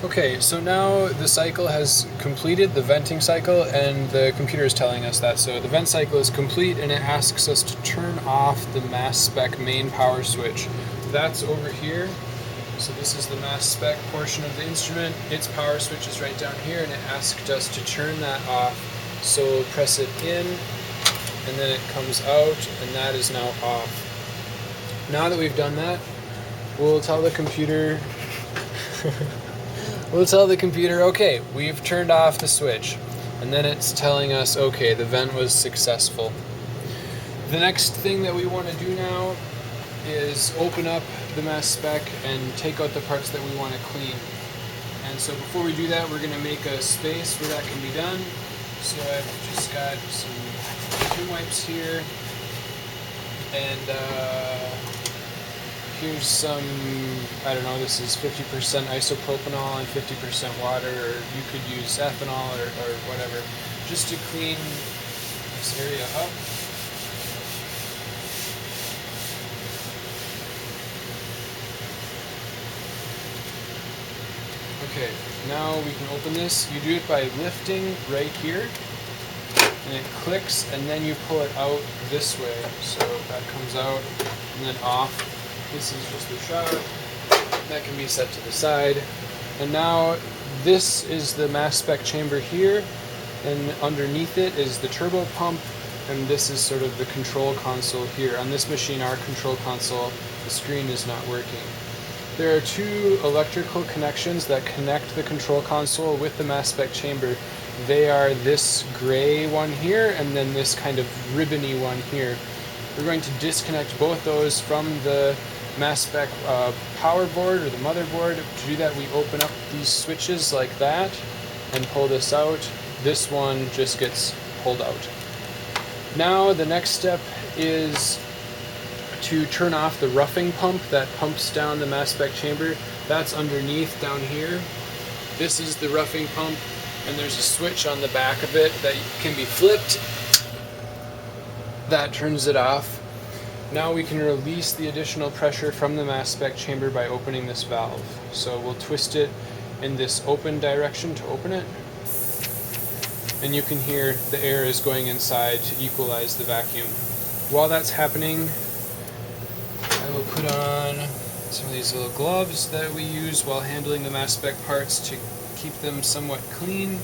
Okay, so now the cycle has completed, the venting cycle, and the computer is telling us that. So the vent cycle is complete, and it asks us to turn off the mass spec main power switch. That's over here. So this is the mass spec portion of the instrument. Its power switch is right down here, and it asked us to turn that off. So we'll press it in, and then it comes out, and that is now off. Now that we've done that, we'll tell the computer okay, we've turned off the switch. And then it's telling us, okay, the vent was successful. The next thing that we want to do now is open up the mass spec and take out the parts that we want to clean. And so before we do that, we're going to make a space where that can be done. So I've just got some clean wipes here, and here's some, I don't know, this is 50% isopropanol and 50% water, or you could use ethanol or whatever, just to clean this area up. Okay, now we can open this. You do it by lifting right here, and it clicks, and then you pull it out this way. So that comes out, and then off. This is just the shower. That can be set to the side. And now this is the mass spec chamber here, and underneath it is the turbo pump, and this is sort of the control console here. On this machine, our control console, the screen is not working. There are two electrical connections that connect the control console with the mass spec chamber. They are this gray one here, and then this kind of ribbony one here. We're going to disconnect both those from the mass spec power board or the motherboard. To do that, we open up these switches like that and pull this out. This one just gets pulled out. Now the next step is to turn off the roughing pump that pumps down the mass spec chamber. That's underneath down here. This is the roughing pump, and there's a switch on the back of it that can be flipped. That turns it off. Now we can release the additional pressure from the mass spec chamber by opening this valve. So we'll twist it in this open direction to open it. And you can hear the air is going inside to equalize the vacuum. While that's happening, I will put on some of these little gloves that we use while handling the mass spec parts to keep them somewhat clean.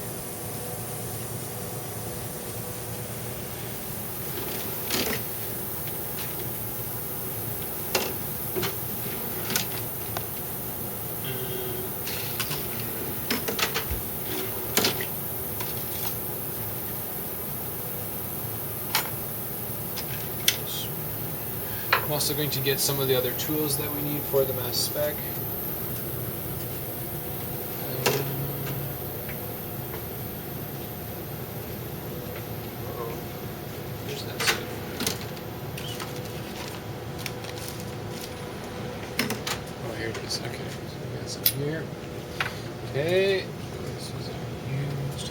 I'm also going to get some of the other tools that we need for the mass spec. Where's that stuff? Oh, here it is. Okay, so we got some here. Okay. This is used.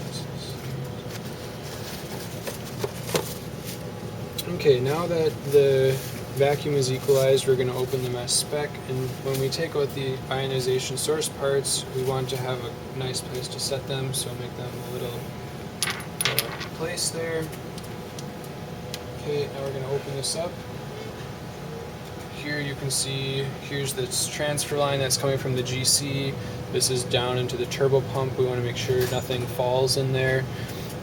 Okay, now that the vacuum is equalized, we're going to open the mass spec, and when we take out the ionization source parts, we want to have a nice place to set them, so make them a little place there. Okay, now we're going to open this up. Here you can see, here's this transfer line that's coming from the GC. This is down into the turbo pump. We want to make sure nothing falls in there.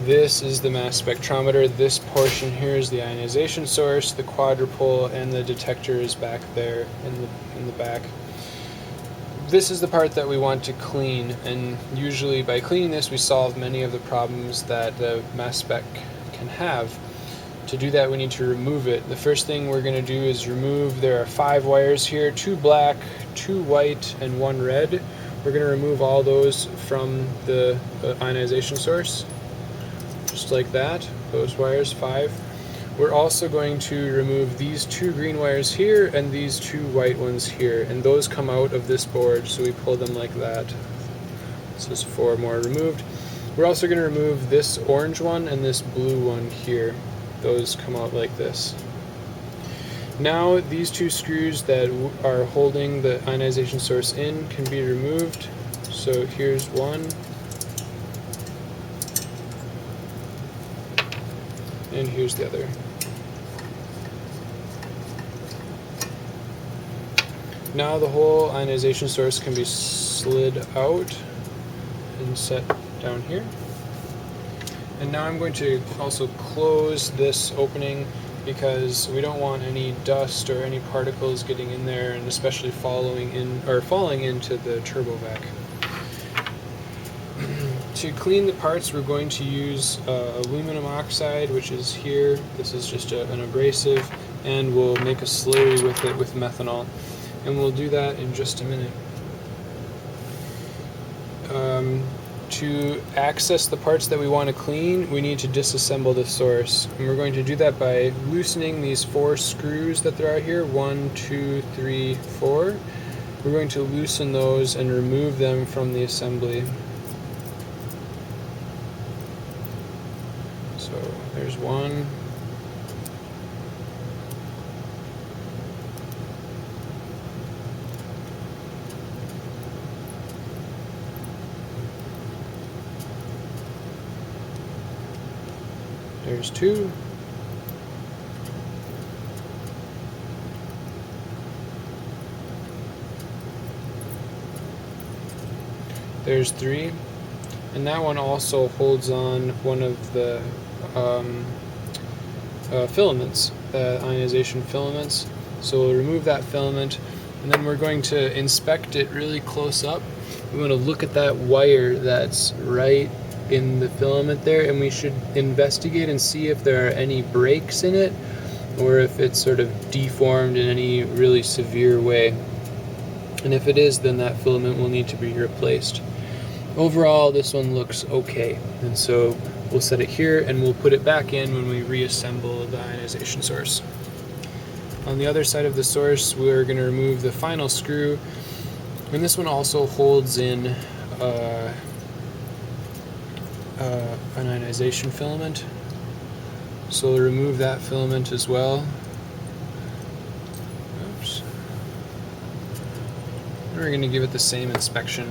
This is the mass spectrometer. This portion here is the ionization source, the quadrupole, and the detector is back there in the back. This is the part that we want to clean, and usually by cleaning this we solve many of the problems that the mass spec can have. To do that, we need to remove it. The first thing we're going to do is remove, there are 5 wires here, 2 black, 2 white, and 1 red. We're going to remove all those from the ionization source. Just like that, those wires, 5. We're also going to remove these 2 green wires here and these 2 white ones here, and those come out of this board, so we pull them like that. This is 4 more removed. We're also going to remove this orange one and this blue one here. Those come out like this. Now these 2 screws that are holding the ionization source in can be removed. So here's one, and here's the other. Now the whole ionization source can be slid out and set down here. And now I'm going to also close this opening because we don't want any dust or any particles getting in there, and especially falling into the turbo vac. To clean the parts, we're going to use aluminum oxide, which is here. This is just an abrasive, and we'll make a slurry with it with methanol. And we'll do that in just a minute. To access the parts that we want to clean, we need to disassemble the source. And we're going to do that by loosening these 4 screws that there are here. 1, 2, 3, 4. We're going to loosen those and remove them from the assembly. So there's one. There's 2. There's 3. And that one also holds on one of the filaments, the ionization filaments. So we'll remove that filament, and then we're going to inspect it really close up. We want to look at that wire that's right in the filament there, and we should investigate and see if there are any breaks in it or if it's sort of deformed in any really severe way. And if it is, then that filament will need to be replaced. Overall, this one looks okay, and so we'll set it here and we'll put it back in when we reassemble the ionization source. On the other side of the source, we're going to remove the final screw, and this one also holds in an ionization filament, so we'll remove that filament as well. Oops. And we're going to give it the same inspection.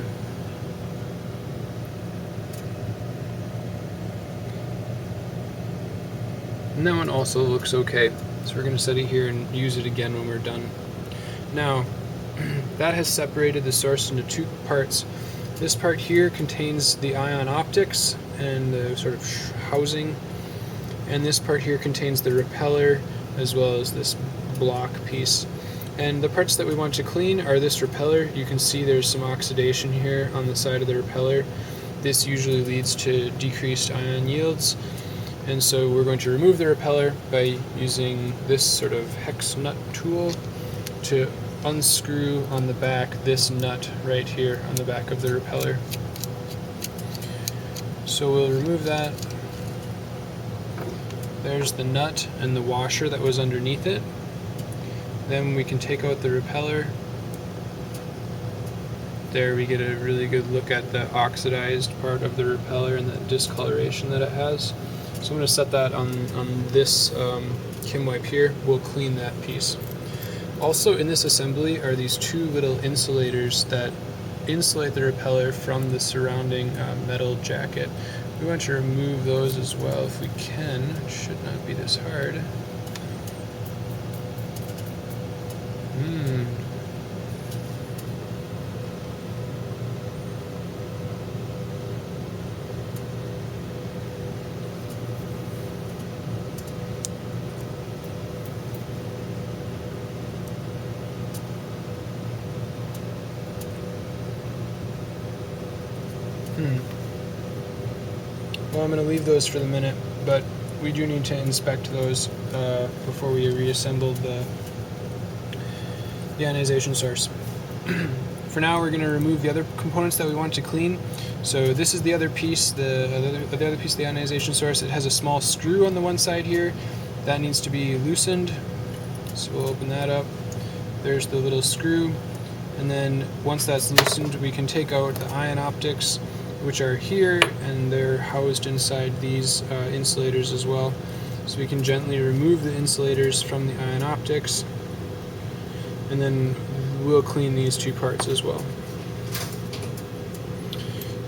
And that one also looks okay, so we're going to set it here and use it again when we're done. Now, that has separated the source into 2 parts. This part here contains the ion optics and the sort of housing, and this part here contains the repeller as well as this block piece. And the parts that we want to clean are this repeller. You can see there's some oxidation here on the side of the repeller. This usually leads to decreased ion yields, and so we're going to remove the repeller by using this sort of hex nut tool to unscrew on the back this nut right here on the back of the repeller. So we'll remove that. There's the nut and the washer that was underneath it. Then we can take out the repeller. There we get a really good look at the oxidized part of the repeller and the discoloration that it has. So I'm going to set that on this Kim wipe here. We'll clean that piece. Also in this assembly are these 2 little insulators that insulate the repeller from the surrounding metal jacket. We want to remove those as well if we can. It should not be this hard. Well, I'm going to leave those for the minute, but we do need to inspect those before we reassemble the ionization source. For now, we're going to remove the other components that we want to clean. So this is the other piece, the other piece of the ionization source. It has a small screw on the one side here that needs to be loosened. So we'll open that up. There's the little screw, and then once that's loosened, we can take out the ion optics, which are here, and they're housed inside these insulators as well. So we can gently remove the insulators from the ion optics, and then we'll clean these 2 parts as well.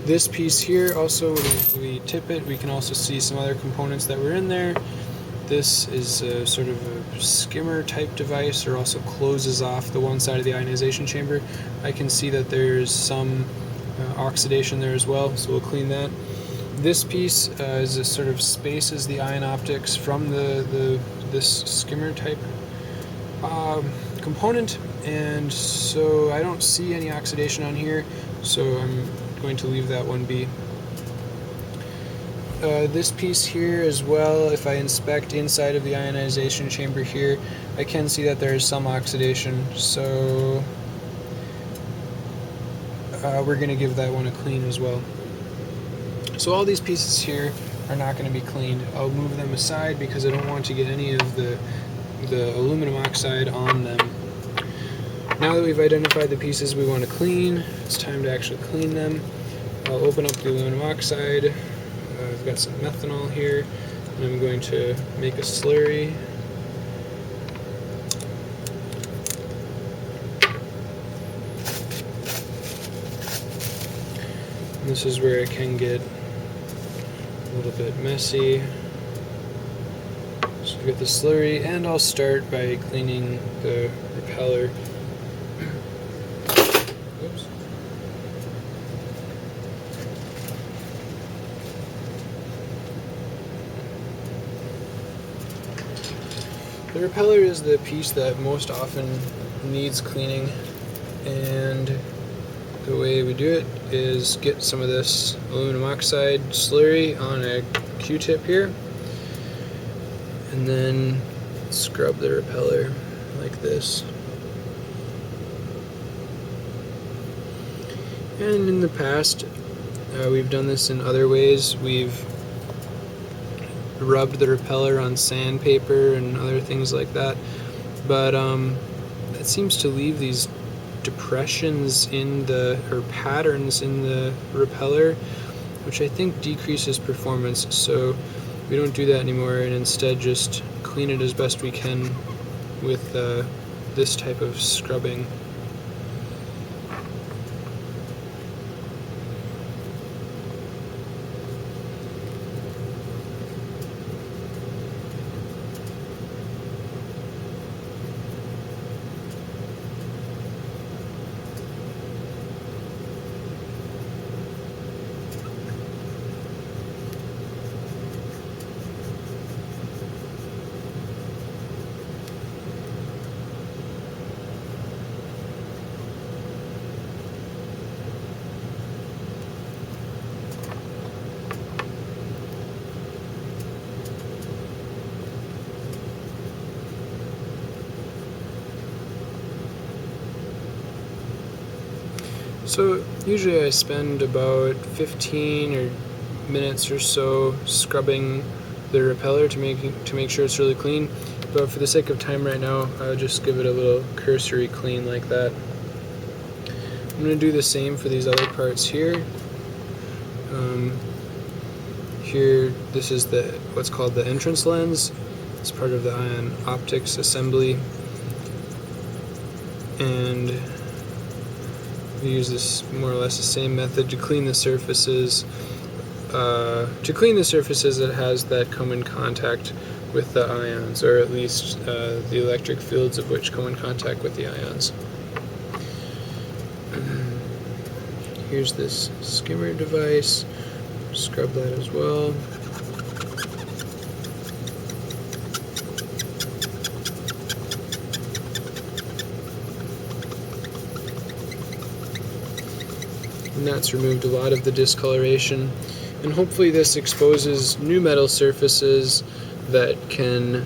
This piece here, also when we tip it, we can also see some other components that were in there. This is a sort of a skimmer type device, or also closes off the one side of the ionization chamber. I can see that there's some oxidation there as well, so we'll clean that. This piece is a sort of spaces the ion optics from this skimmer type component, and so I don't see any oxidation on here, so I'm going to leave that one be. This piece here as well, if I inspect inside of the ionization chamber here, I can see that there is some oxidation, so we're going to give that one a clean as well. So all these pieces here are not going to be cleaned. I'll move them aside because I don't want to get any of the aluminum oxide on them. Now that we've identified the pieces we want to clean, it's time to actually clean them. I'll open up the aluminum oxide. I've got some methanol here, and I'm going to make a slurry. And this is where it can get a little bit messy. So we get the slurry, and I'll start by cleaning the repeller. Oops. The repeller is the piece that most often needs cleaning, and the way we do it is get some of this aluminum oxide slurry on a Q-tip here, and then scrub the repeller like this. And in the past, we've done this in other ways. We've rubbed the repeller on sandpaper and other things like that, but that seems to leave these depressions in or patterns in the repeller, which I think decreases performance. So we don't do that anymore, and instead just clean it as best we can with this type of scrubbing. So usually I spend about 15 minutes or so scrubbing the repeller to make sure it's really clean, but for the sake of time right now, I'll just give it a little cursory clean like that. I'm going to do the same for these other parts here. Here, this is what's called the entrance lens. It's part of the ion optics assembly, and we use this more or less the same method to clean the surfaces. That come in contact with the ions, or at least the electric fields of which come in contact with the ions. Here's this skimmer device. Scrub that as well. And that's removed a lot of the discoloration, and hopefully this exposes new metal surfaces that can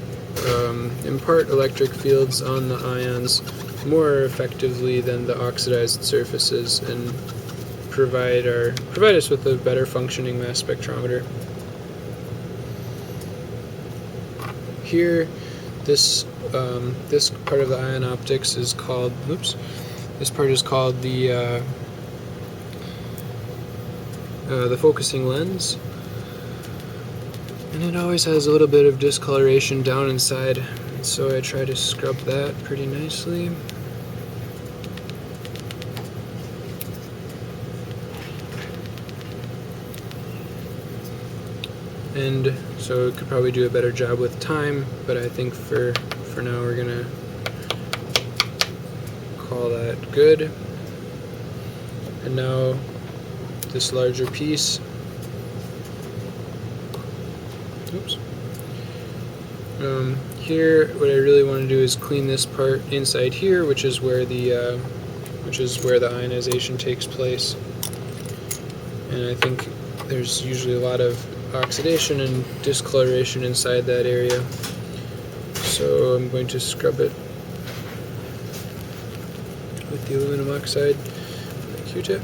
impart electric fields on the ions more effectively than the oxidized surfaces, and provide us with a better functioning mass spectrometer. Here, this part of the ion optics is called, this part is called the focusing lens, and it always has a little bit of discoloration down inside, so I try to scrub that pretty nicely. and so it could probably do a better job with time, but I think for now we're gonna call that good. And now this larger piece, oops. Here, what I really want to do is clean this part inside here, which is where the ionization takes place. And I think there's usually a lot of oxidation and discoloration inside that area. So I'm going to scrub it with the aluminum oxide with a Q-tip.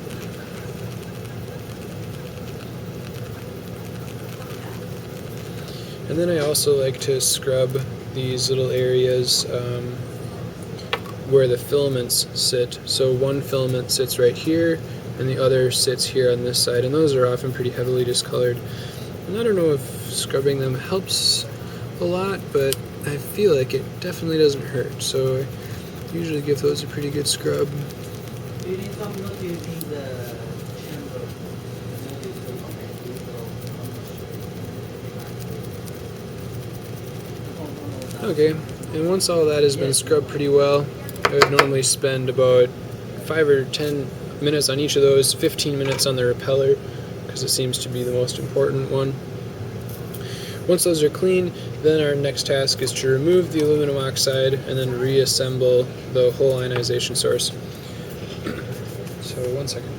And then I also like to scrub these little areas where the filaments sit. So one filament sits right here, and the other sits here on this side, and those are often pretty heavily discolored. And I don't know if scrubbing them helps a lot, but I feel like it definitely doesn't hurt. So I usually give those a pretty good scrub. Okay, and once all that has been scrubbed pretty well, I would normally spend about 5 or 10 minutes on each of those, 15 minutes on the repeller, because it seems to be the most important one. Once those are clean, then our next task is to remove the aluminum oxide and then reassemble the whole ionization source. So 1 second.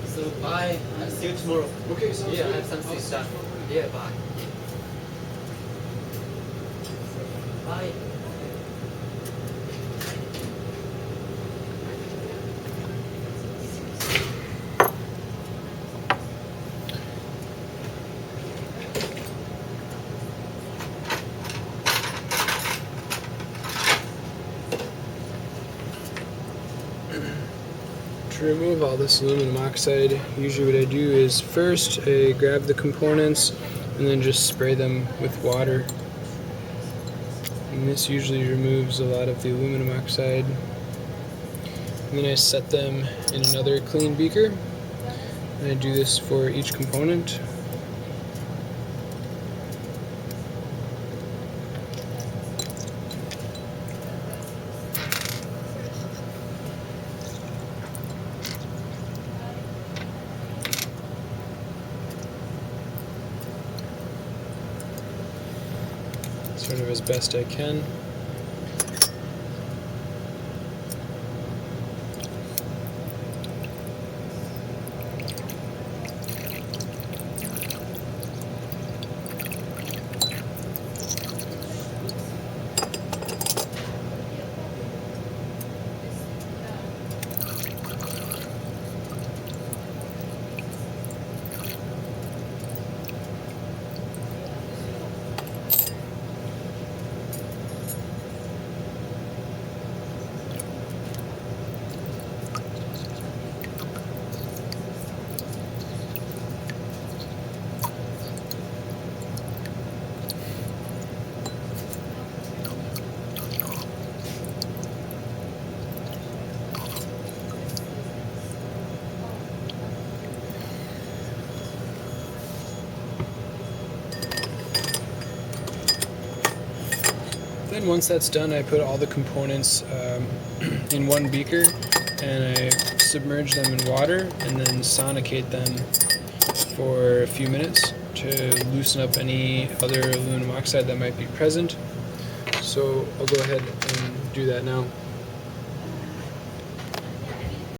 So bye, I'll see you tomorrow. Okay, sounds Yeah, good. I have something done. Yeah, bye. Bye. To remove all this aluminum oxide, usually what I do is first I grab the components and then just spray them with water. And this usually removes a lot of the aluminum oxide. And then I set them in another clean beaker. And I do this for each component. Sort of as best I can. Then once that's done, I put all the components in one beaker and I submerge them in water and then sonicate them for a few minutes to loosen up any other aluminum oxide that might be present. So I'll go ahead and do that now.